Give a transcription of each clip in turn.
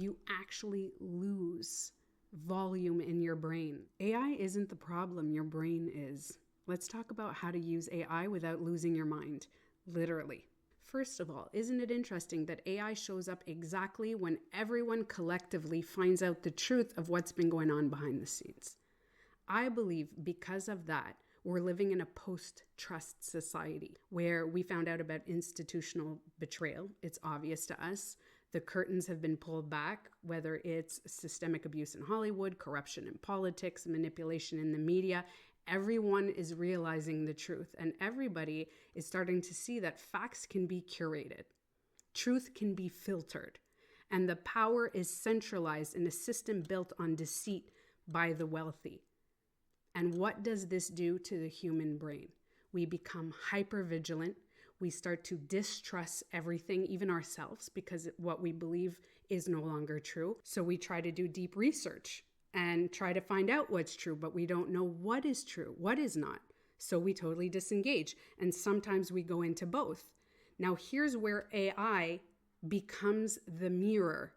you actually lose volume in your brain. AI isn't the problem, your brain is. Let's talk about how to use AI without losing your mind, literally. First of all, isn't it interesting that AI shows up exactly when everyone collectively finds out the truth of what's been going on behind the scenes? I believe because of that, we're living in a post-trust society where we found out about institutional betrayal. It's obvious to us. The curtains have been pulled back, whether it's systemic abuse in Hollywood, corruption in politics, manipulation in the media. Everyone is realizing the truth, and everybody is starting to see that facts can be curated. Truth can be filtered, and the power is centralized in a system built on deceit by the wealthy. And what does this do to the human brain? We become hypervigilant. We start to distrust everything, even ourselves, because what we believe is no longer true. So we try to do deep research and try to find out what's true, but we don't know what is true, what is not. So we totally disengage. And sometimes we go into both. Now, here's where AI becomes the mirror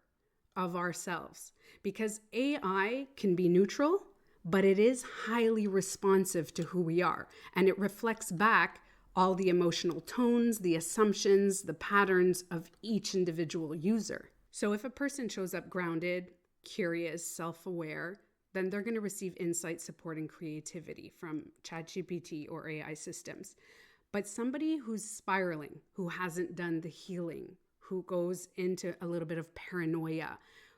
of ourselves, because AI can be neutral, but it is highly responsive to who we are. And it reflects back all the emotional tones, the assumptions, the patterns of each individual user. So if a person shows up grounded, curious, self-aware, then they're going to receive insight, support, and creativity from ChatGPT or AI systems. But somebody who's spiraling, who hasn't done the healing, who goes into a little bit of paranoia,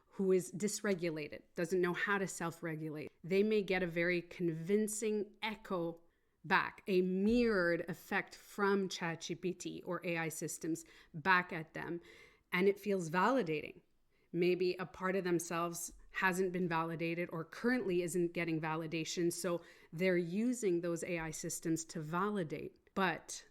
who is dysregulated, doesn't know how to self-regulate, they may get a very convincing echo back, a mirrored effect from ChatGPT or AI systems back at them, and it feels validating. Maybe a part of themselves hasn't been validated or currently isn't getting validation, so they're using those AI systems to validate. But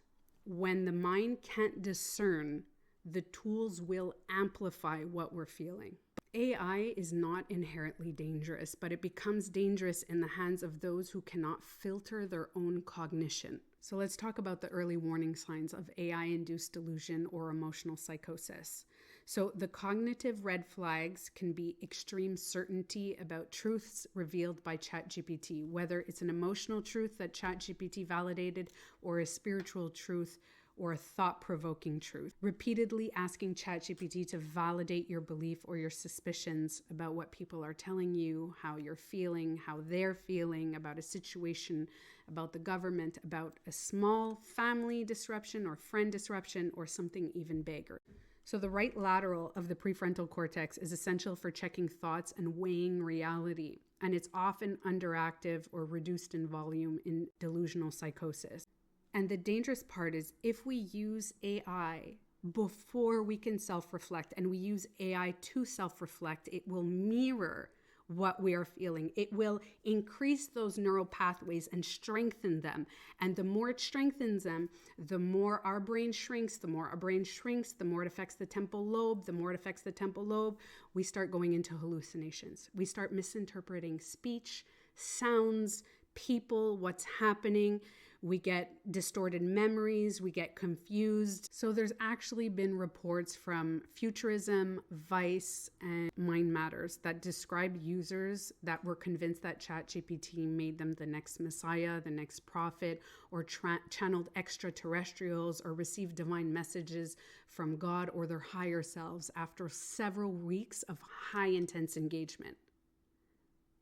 when the mind can't discern, the tools will amplify what we're feeling. AI is not inherently dangerous, but it becomes dangerous in the hands of those who cannot filter their own cognition. So let's talk about the early warning signs of AI-induced delusion or emotional psychosis. So the cognitive red flags can be extreme certainty about truths revealed by ChatGPT, whether it's an emotional truth that ChatGPT validated or a spiritual truth or a thought-provoking truth. Repeatedly asking ChatGPT to validate your belief or your suspicions about what people are telling you, how you're feeling, how they're feeling about a situation, about the government, about a small family disruption or friend disruption, or something even bigger. So the right lateral of the prefrontal cortex is essential for checking thoughts and weighing reality, and it's often underactive or reduced in volume in delusional psychosis. And the dangerous part is if we use AI before we can self-reflect and we use AI to self-reflect, it will mirror what we are feeling. It will increase those neural pathways and strengthen them. And the more it strengthens them, the more our brain shrinks. The more our brain shrinks, the more it affects the temporal lobe. The more it affects the temporal lobe, we start going into hallucinations. We start misinterpreting speech, sounds, people, what's happening. We get distorted memories, we get confused. So there's actually been reports from Futurism, Vice, and Mind Matters that describe users that were convinced that ChatGPT made them the next messiah, the next prophet, or channeled extraterrestrials, or received divine messages from God or their higher selves after several weeks of high intense engagement.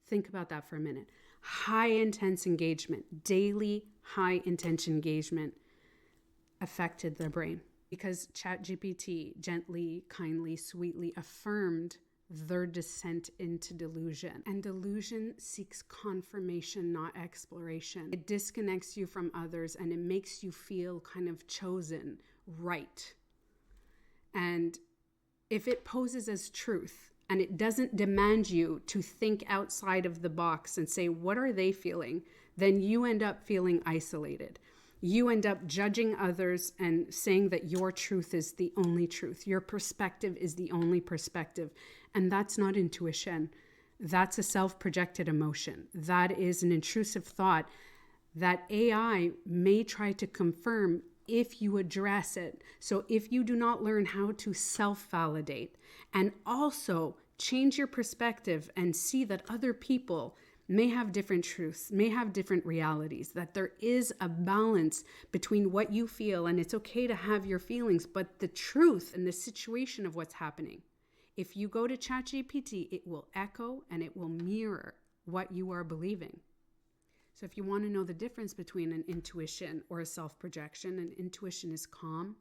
Think about that for a minute. High intense engagement, daily high intense engagement affected their brain because ChatGPT gently, kindly, sweetly affirmed their descent into delusion. And delusion seeks confirmation, not exploration. It disconnects you from others and it makes you feel kind of chosen, right. And if it poses as truth, and it doesn't demand you to think outside of the box and say, what are they feeling? Then you end up feeling isolated. You end up judging others and saying that your truth is the only truth. Your perspective is the only perspective. And that's not intuition. That's a self-projected emotion. That is an intrusive thought that AI may try to confirm if you address it. So if you do not learn how to self-validate and also Change your perspective and see that other people may have different truths, may have different realities, that there is a balance between what you feel, and it's okay to have your feelings, but the truth and the situation of what's happening. If you go to ChatGPT, it will echo and it will mirror what you are believing. So if you want to know the difference between an intuition or a self-projection, an intuition is calm,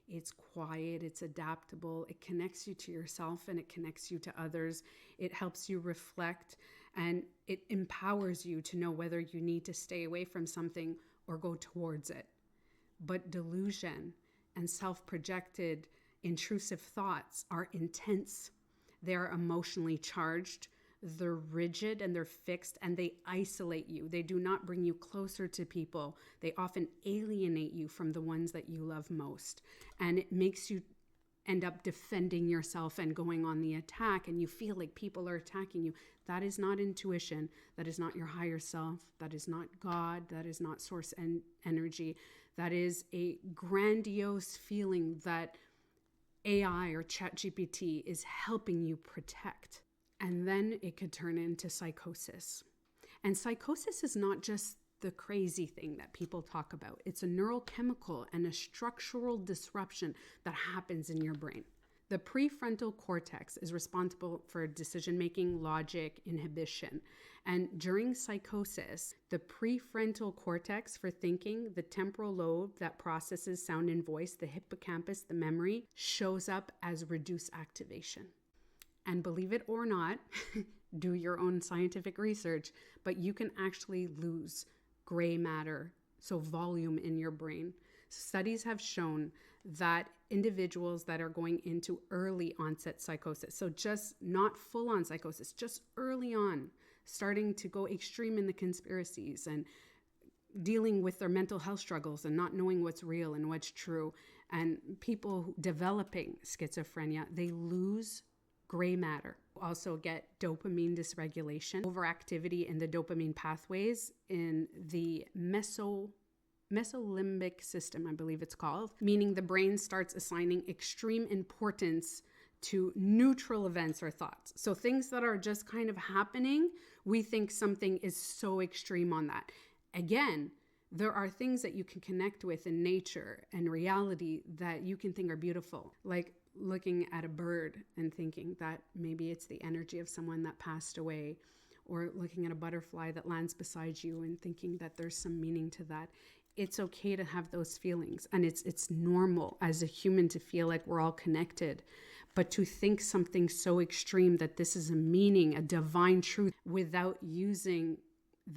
it's quiet, it's adaptable, it connects you to yourself and it connects you to others. It helps you reflect and it empowers you to know whether you need to stay away from something or go towards it. But delusion and self-projected intrusive thoughts are intense. They're emotionally charged, they're rigid and they're fixed, and they isolate you. They do not bring you closer to people. They often alienate you from the ones that you love most. And it makes you end up defending yourself and going on the attack, and you feel like people are attacking you. That is not intuition. That is not your higher self. That is not God. That is not source energy. That is a grandiose feeling that AI or ChatGPT is helping you protect. And then it could turn into psychosis. And psychosis is not just the crazy thing that people talk about. It's a neurochemical and a structural disruption that happens in your brain. The prefrontal cortex is responsible for decision-making, logic, inhibition. And during psychosis, the prefrontal cortex for thinking, the temporal lobe that processes sound and voice, the hippocampus, the memory, shows up as reduced activation. And believe it or not, do your own scientific research, but you can actually lose gray matter, so volume in your brain. Studies have shown that individuals that are going into early onset psychosis, so just not full on psychosis, just early on, starting to go extreme in the conspiracies and dealing with their mental health struggles and not knowing what's real and what's true, and people developing schizophrenia, they lose gray matter. Also get dopamine dysregulation, overactivity in the dopamine pathways in the mesolimbic system, I believe it's called, meaning the brain starts assigning extreme importance to neutral events or thoughts. So things that are just kind of happening, we think something is so extreme on that. Again, there are things that you can connect with in nature and reality that you can think are beautiful, like looking at a bird and thinking that maybe it's the energy of someone that passed away, or looking at a butterfly that lands beside you and thinking that there's some meaning to that. It's okay to have those feelings, and it's normal as a human to feel like we're all connected. But to think something so extreme that this is a meaning, a divine truth, without using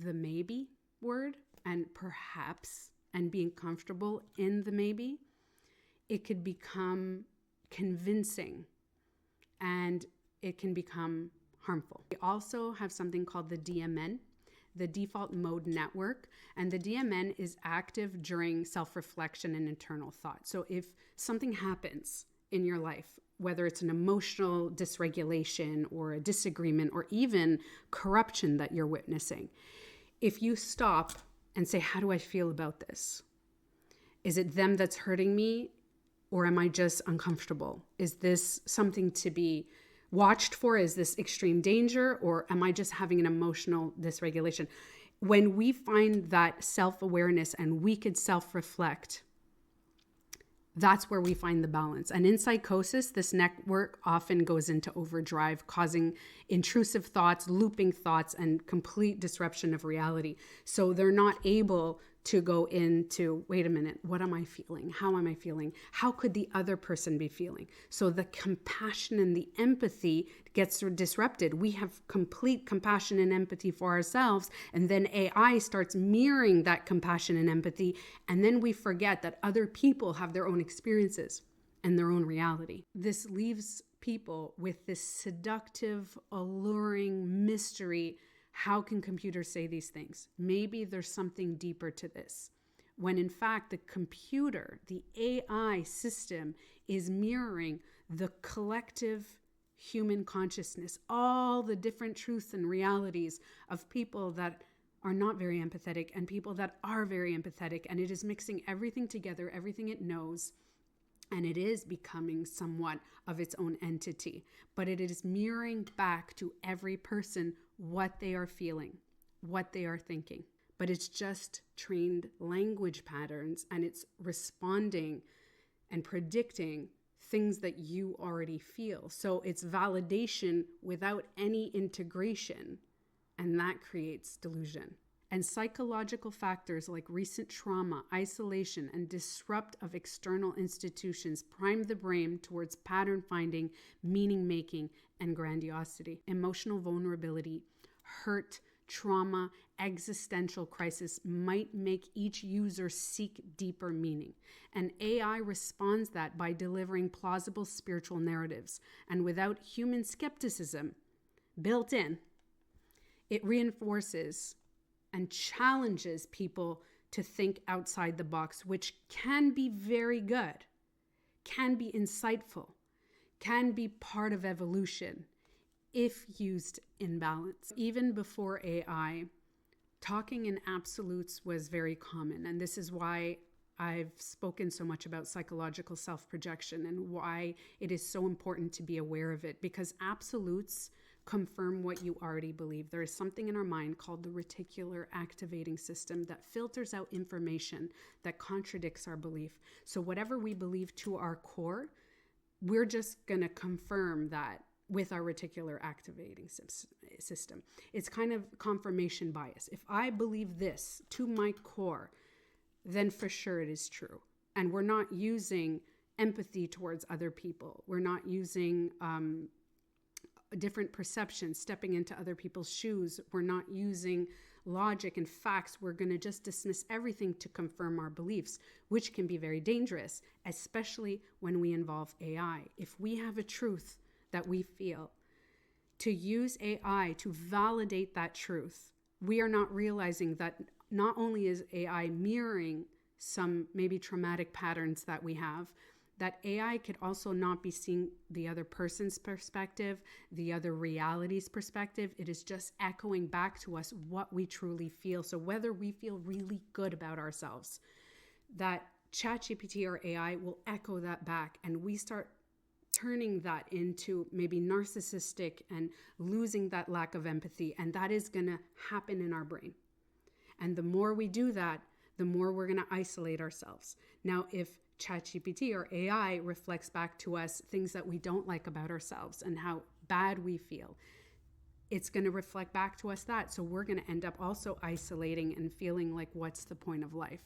the maybe word and perhaps and being comfortable in the maybe, it could become convincing and it can become harmful. We also have something called the DMN, the default mode network, and the DMN is active during self-reflection and internal thought. So if something happens in your life, whether it's an emotional dysregulation or a disagreement or even corruption that you're witnessing, if you stop and say, how do I feel about this? Is it them that's hurting me? Or am I just uncomfortable? Is this something to be watched for? Is this extreme danger? Or am I just having an emotional dysregulation? When we find that self-awareness and we could self-reflect, that's where we find the balance. And in psychosis, this network often goes into overdrive, causing intrusive thoughts, looping thoughts, and complete disruption of reality. So they're not able to go into, wait a minute, what am I feeling? How am I feeling? How could the other person be feeling? So the compassion and the empathy gets disrupted. We have complete compassion and empathy for ourselves, and then AI starts mirroring that compassion and empathy, and then we forget that other people have their own experiences and their own reality. This leaves people with this seductive, alluring mystery. How can computers say these things? Maybe there's something deeper to this. When in fact, the computer, the AI system is mirroring the collective human consciousness, all the different truths and realities of people that are not very empathetic and people that are very empathetic. And it is mixing everything together, everything it knows, And it is becoming somewhat of its own entity, but it is mirroring back to every person what they are feeling, what they are thinking. But it's just trained language patterns, and it's responding and predicting things that you already feel. So it's validation without any integration, and that creates delusion. And psychological factors like recent trauma, isolation, and disrupt of external institutions prime the brain towards pattern finding, meaning making, and grandiosity. Emotional vulnerability, hurt, trauma, existential crisis might make each user seek deeper meaning. And AI responds that by delivering plausible spiritual narratives. And without human skepticism built in, it reinforces and challenges people to think outside the box, which can be very good, can be insightful, can be part of evolution if used in balance. Even before AI, talking in absolutes was very common. And this is why I've spoken so much about psychological self-projection and why it is so important to be aware of it, because absolutes confirm what you already believe. There is something in our mind called the reticular activating system that filters out information that contradicts our belief. So whatever we believe to our core, we're just going to confirm that with our reticular activating system. It's kind of confirmation bias. If I believe this to my core, then for sure it is true. And we're not using empathy towards other people. We're not using different perceptions, stepping into other people's shoes. We're not using logic and facts. We're going to just dismiss everything to confirm our beliefs, which can be very dangerous, especially when we involve AI. If we have a truth that we feel, to use AI to validate that truth, we are not realizing that not only is AI mirroring some maybe traumatic patterns that we have, that AI could also not be seeing the other person's perspective, the other reality's perspective. It is just echoing back to us what we truly feel. So whether we feel really good about ourselves, that ChatGPT or AI will echo that back, and we start turning that into maybe narcissistic and losing that lack of empathy. And that is going to happen in our brain. And the more we do that, the more we're going to isolate ourselves. Now, if ChatGPT or AI reflects back to us things that we don't like about ourselves and how bad we feel, it's going to reflect back to us that. So we're going to end up also isolating and feeling like, what's the point of life?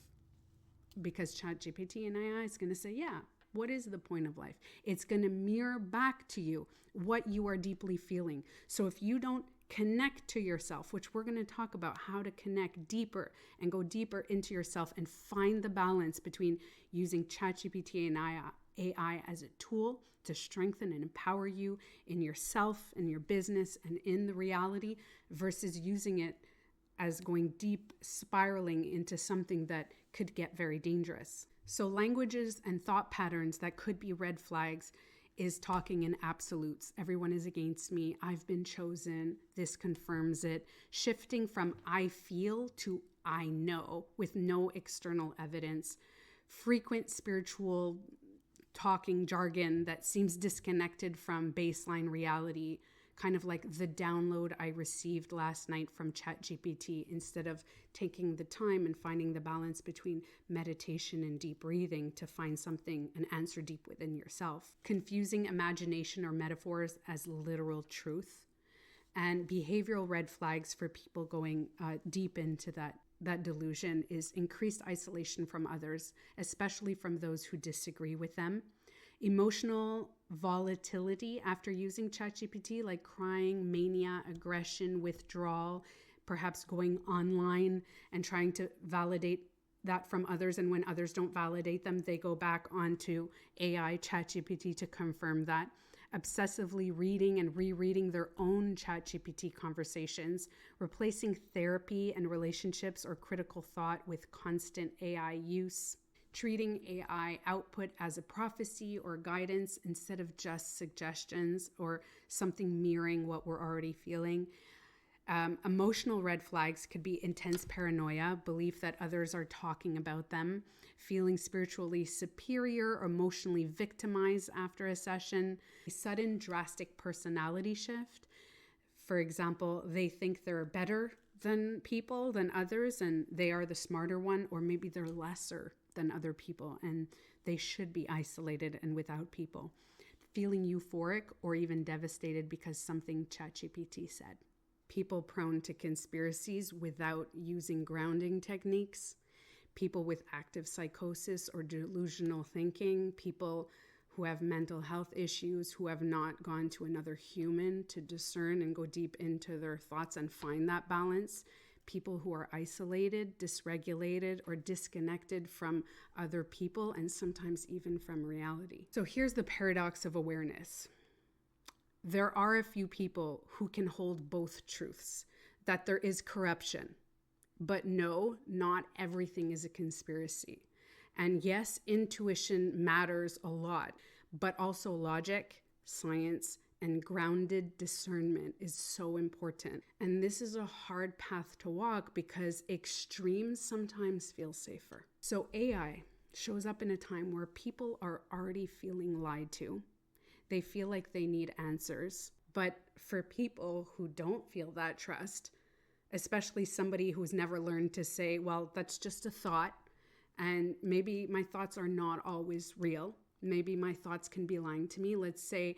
Because ChatGPT and AI is going to say, yeah, what is the point of life? It's going to mirror back to you what you are deeply feeling. So if you don't connect to yourself, which we're going to talk about how to connect deeper and go deeper into yourself and find the balance between using ChatGPT and AI as a tool to strengthen and empower you in yourself, in your business, and in the reality, versus using it as going deep, spiraling into something that could get very dangerous. So languages and thought patterns that could be red flags is talking in absolutes. Everyone is against me. I've been chosen. This confirms it. Shifting from I feel to I know with no external evidence. Frequent spiritual talking jargon that seems disconnected from baseline reality, kind of like the download I received last night from ChatGPT, instead of taking the time and finding the balance between meditation and deep breathing to find something, an answer deep within yourself. Confusing imagination or metaphors as literal truth. And behavioral red flags for people going deep into that delusion is increased isolation from others, especially from those who disagree with them. Emotional volatility after using ChatGPT, like crying, mania, aggression, withdrawal, perhaps going online and trying to validate that from others. And when others don't validate them, they go back onto AI, ChatGPT, to confirm that. Obsessively reading and rereading their own ChatGPT conversations, replacing therapy and relationships or critical thought with constant AI use. Treating AI output as a prophecy or guidance instead of just suggestions or something mirroring what we're already feeling. Emotional red flags could be intense paranoia, belief that others are talking about them, feeling spiritually superior or emotionally victimized after a session, a sudden drastic personality shift. For example, they think they're better than people, than others, and they are the smarter one, or maybe they're lesser than other people and they should be isolated and without people. Feeling euphoric or even devastated because something ChatGPT said. People prone to conspiracies without using grounding techniques. People with active psychosis or delusional thinking. People who have mental health issues, who have not gone to another human to discern and go deep into their thoughts and find that balance. People who are isolated, dysregulated, or disconnected from other people, and sometimes even from reality. So here's the paradox of awareness. There are a few people who can hold both truths, that there is corruption, but no, not everything is a conspiracy. And yes, intuition matters a lot, but also logic, science, and grounded discernment is so important. And this is a hard path to walk because extremes sometimes feel safer. So AI shows up in a time where people are already feeling lied to. They feel like they need answers. But for people who don't feel that trust, especially somebody who's never learned to say, well, that's just a thought, and maybe my thoughts are not always real. Maybe my thoughts can be lying to me. Let's say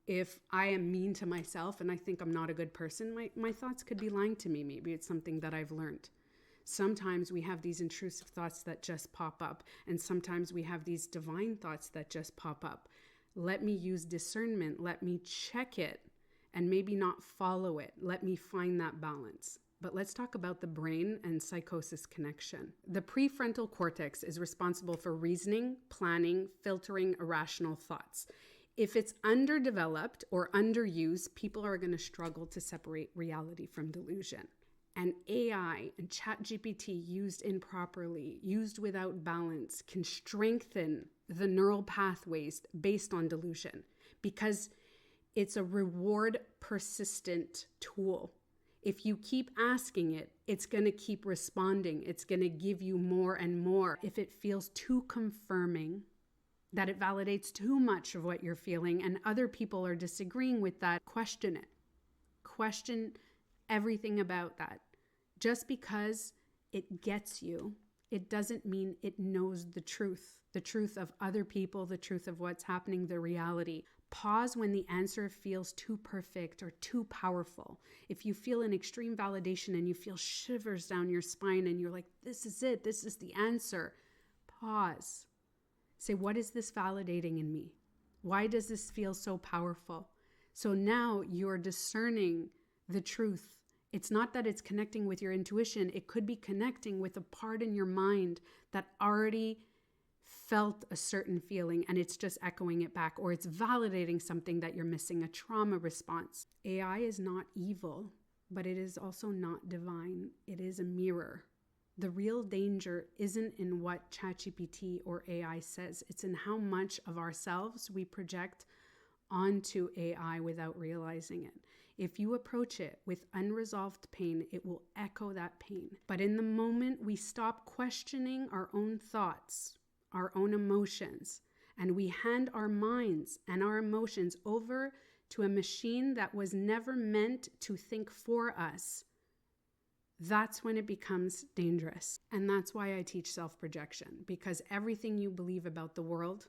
if I am mean to myself and I think I'm not a good person, my thoughts could be lying to me. Maybe it's something that I've learned. Sometimes we have these intrusive thoughts that just pop up, and sometimes we have these divine thoughts that just pop up. Let me use discernment. Let me check it and maybe not follow it. Let me find that balance. But let's talk about the brain and psychosis connection. The prefrontal cortex is responsible for reasoning, planning, filtering irrational thoughts. If it's underdeveloped or underused, people are going to struggle to separate reality from delusion. And AI and ChatGPT used improperly, used without balance, can strengthen the neural pathways based on delusion because it's a reward persistent tool. If you keep asking it, it's going to keep responding. It's going to give you more and more. If it feels too confirming, that it validates too much of what you're feeling and other people are disagreeing with that, question it. Question everything about that. Just because it gets you, it doesn't mean it knows the truth of other people, the truth of what's happening, the reality. Pause when the answer feels too perfect or too powerful. If you feel an extreme validation and you feel shivers down your spine and you're like, this is it, this is the answer, pause. Say, what is this validating in me? Why does this feel so powerful? So now you're discerning the truth. It's not that it's connecting with your intuition. It could be connecting with a part in your mind that already felt a certain feeling and it's just echoing it back, or it's validating something that you're missing, a trauma response. AI is not evil, but it is also not divine. It is a mirror. The real danger isn't in what ChatGPT or AI says. It's in how much of ourselves we project onto AI without realizing it. If you approach it with unresolved pain, it will echo that pain. But in the moment we stop questioning our own thoughts, our own emotions, and we hand our minds and our emotions over to a machine that was never meant to think for us, that's when it becomes dangerous. And that's why I teach self-projection, because everything you believe about the world,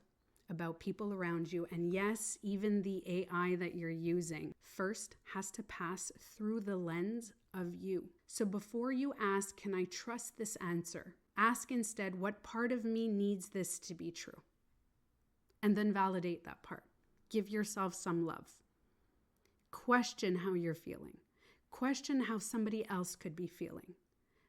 about people around you, and yes, even the AI that you're using, first has to pass through the lens of you. So before you ask, can I trust this answer? Ask instead, what part of me needs this to be true? And then validate that part. Give yourself some love. Question how you're feeling. Question how somebody else could be feeling.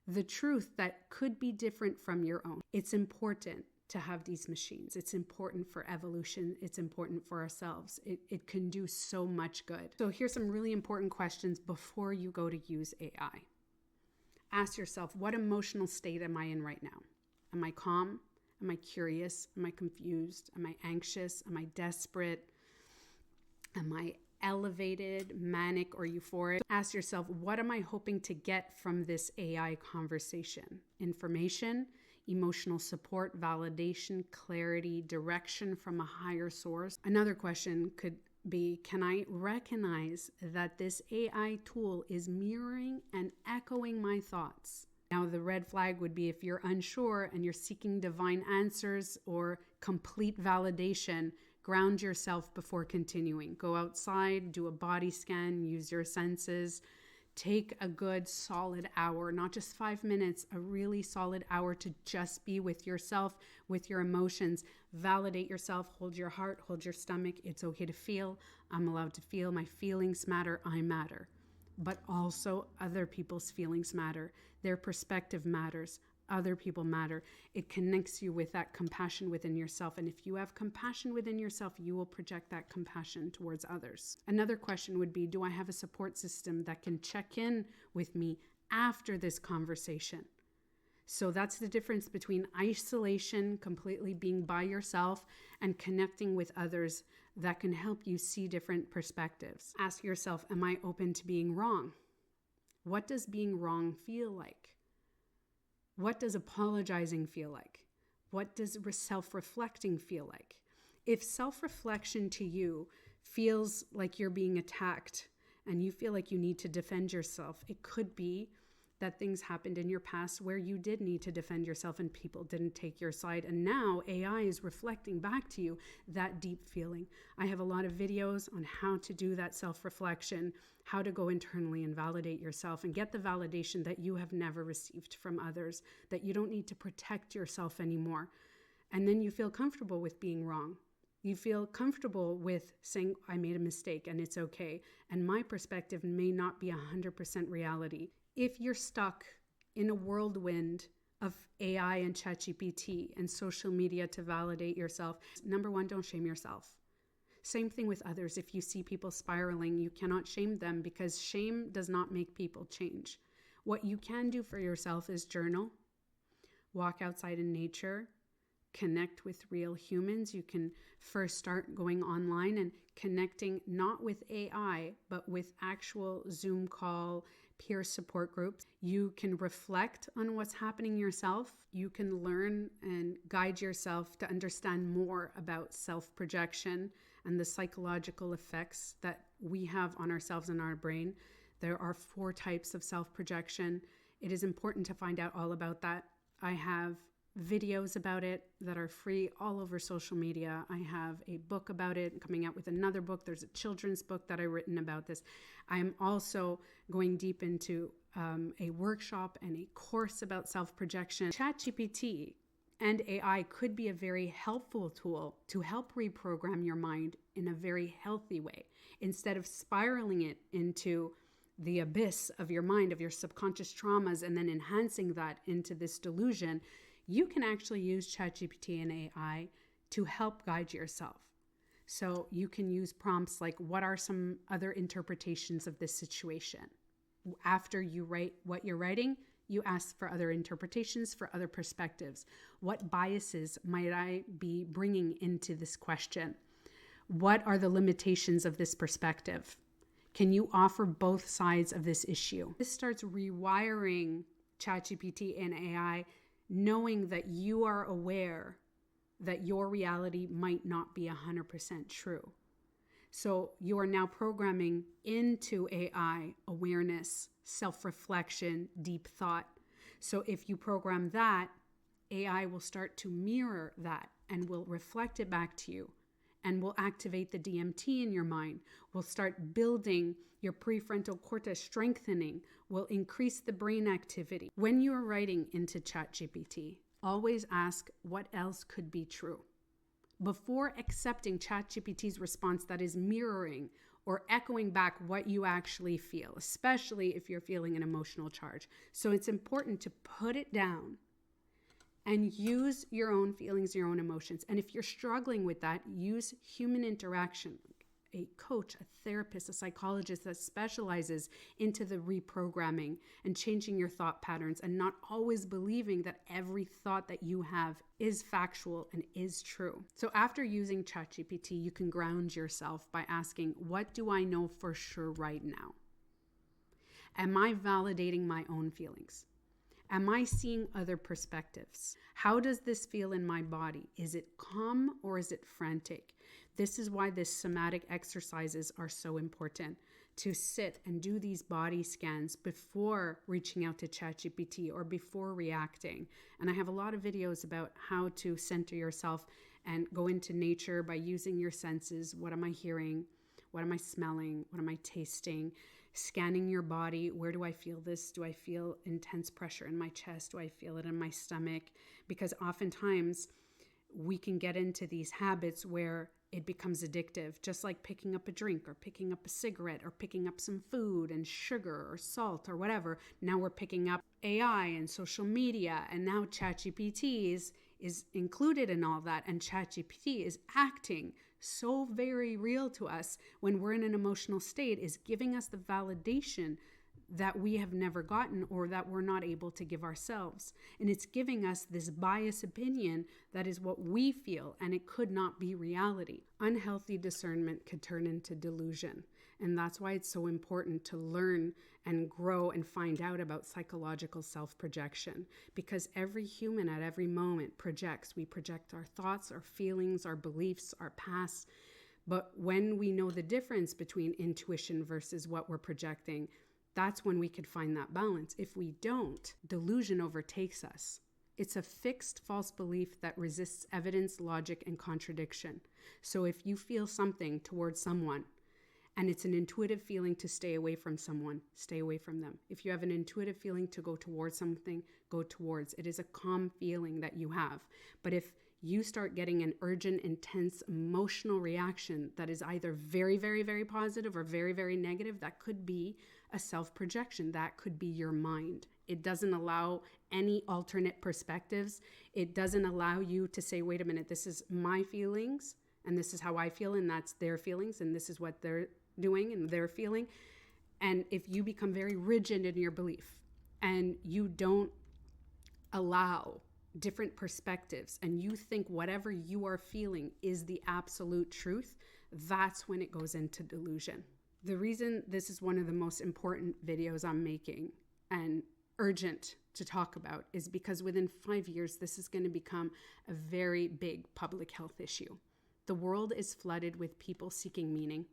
The truth that could be different from your own. It's important to have these machines. It's important for evolution. It's important for ourselves. It can do so much good. So here's some really important questions before you go to use AI. Ask yourself, what emotional state am I in right now? Am I calm? Am I curious? Am I confused? Am I anxious? Am I desperate? Am I elevated, manic, or euphoric, ask yourself, what am I hoping to get from this AI conversation? Information, emotional support, validation, clarity, direction from a higher source. Another question could be, can I recognize that this AI tool is mirroring and echoing my thoughts? Now, the red flag would be if you're unsure and you're seeking divine answers or complete validation, ground yourself before continuing. Go outside, do a body scan, use your senses. Take a good solid hour, not just 5 minutes, a really solid hour to just be with yourself, with your emotions. Validate yourself, hold your heart, hold your stomach. It's okay to feel. I'm allowed to feel. My feelings matter. I matter. But also other people's feelings matter. Their perspective matters. Other people matter. It connects you with that compassion within yourself. And if you have compassion within yourself, you will project that compassion towards others. Another question would be, do I have a support system that can check in with me after this conversation? So that's the difference between isolation, completely being by yourself, and connecting with others that can help you see different perspectives. Ask yourself, am I open to being wrong? What does being wrong feel like? What does apologizing feel like? What does self-reflecting feel like? If self-reflection to you feels like you're being attacked and you feel like you need to defend yourself, it could be that things happened in your past where you did need to defend yourself and people didn't take your side. And now AI is reflecting back to you that deep feeling. I have a lot of videos on how to do that self-reflection, how to go internally and validate yourself and get the validation that you have never received from others, that you don't need to protect yourself anymore. And then you feel comfortable with being wrong. You feel comfortable with saying, I made a mistake and it's okay. And my perspective may not be 100% reality. If you're stuck in a whirlwind of AI and ChatGPT and social media to validate yourself, number one, don't shame yourself. Same thing with others. If you see people spiraling, you cannot shame them because shame does not make people change. What you can do for yourself is journal, walk outside in nature, connect with real humans. You can first start going online and connecting not with AI, but with actual Zoom call, peer support groups. You can reflect on what's happening yourself. You can learn and guide yourself to understand more about self-projection and the psychological effects that we have on ourselves and our brain. There are 4 types of self-projection. It is important to find out all about that. I have videos about it that are free all over social media. I have a book about it, coming out with another book. There's a children's book that I've written about this. I'm also going deep into a workshop and a course about self-projection. ChatGPT and AI could be a very helpful tool to help reprogram your mind in a very healthy way. Instead of spiraling it into the abyss of your mind, of your subconscious traumas, and then enhancing that into this delusion, you can actually use ChatGPT and AI to help guide yourself. So you can use prompts like, what are some other interpretations of this situation? After you write what you're writing, you ask for other interpretations, for other perspectives. What biases might I be bringing into this question? What are the limitations of this perspective? Can you offer both sides of this issue? This starts rewiring ChatGPT and AI, knowing that you are aware that your reality might not be 100% true. So you are now programming into AI awareness, self-reflection, deep thought. So if you program that, AI will start to mirror that and will reflect it back to you and will activate the DMT in your mind, will start building your prefrontal cortex, strengthening, will increase the brain activity. When you are writing into ChatGPT, always ask what else could be true. Before accepting ChatGPT's response that is mirroring or echoing back what you actually feel, especially if you're feeling an emotional charge. So it's important to put it down and use your own feelings, your own emotions. And if you're struggling with that, use human interaction. a coach, a therapist, a psychologist that specializes into the reprogramming and changing your thought patterns, and not always believing that every thought that you have is factual and is true. So after using ChatGPT, you can ground yourself by asking, what do I know for sure right now? Am I validating my own feelings? Am I seeing other perspectives? How does this feel in my body? Is it calm or is it frantic? This is why these somatic exercises are so important, to sit and do these body scans before reaching out to ChatGPT or before reacting. And I have a lot of videos about how to center yourself and go into nature by using your senses. What am I hearing? What am I smelling? What am I tasting? Scanning your body. Where do I feel this? Do I feel intense pressure in my chest? Do I feel it in my stomach? Because oftentimes we can get into these habits where it becomes addictive, just like picking up a drink or picking up a cigarette or picking up some food and sugar or salt or whatever. Now we're picking up AI and social media, and now ChatGPT is included in all that, and ChatGPT is acting so very real to us when we're in an emotional state, is giving us the validation that we have never gotten or that we're not able to give ourselves. And it's giving us this biased opinion that is what we feel, and it could not be reality. Unhealthy discernment could turn into delusion. And that's why it's so important to learn and grow and find out about psychological self-projection, because every human at every moment projects. We project our thoughts, our feelings, our beliefs, our past. But when we know the difference between intuition versus what we're projecting, that's when we could find that balance. If we don't, delusion overtakes us. It's a fixed false belief that resists evidence, logic, and contradiction. So if you feel something towards someone, and it's an intuitive feeling to stay away from someone, stay away from them. If you have an intuitive feeling to go towards something, go towards. It is a calm feeling that you have. But if you start getting an urgent, intense, emotional reaction that is either very, very, very positive or very, very negative, that could be a self-projection. That could be your mind. It doesn't allow any alternate perspectives. It doesn't allow you to say, wait a minute, this is my feelings, and this is how I feel, and that's their feelings, and this is what they're doing and they're feeling. And if you become very rigid in your belief and you don't allow different perspectives and you think whatever you are feeling is the absolute truth, that's when it goes into delusion. The reason this is one of the most important videos I'm making and urgent to talk about is because within 5 years, this is going to become a very big public health issue. The world is flooded with people seeking meaning,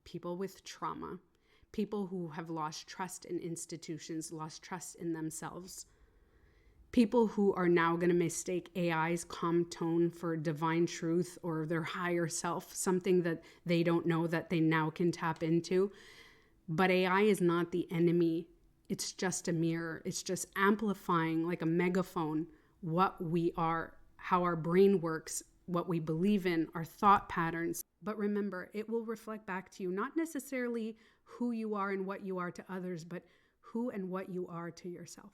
people with trauma, people who have lost trust in institutions, lost trust in themselves, people who are now going to mistake AI's calm tone for divine truth or their higher self, something that they don't know that they now can tap into. But AI is not the enemy. It's just a mirror. It's just amplifying like a megaphone what we are, how our brain works, what we believe in, our thought patterns. But remember, it will reflect back to you, not necessarily who you are and what you are to others, but who and what you are to yourself.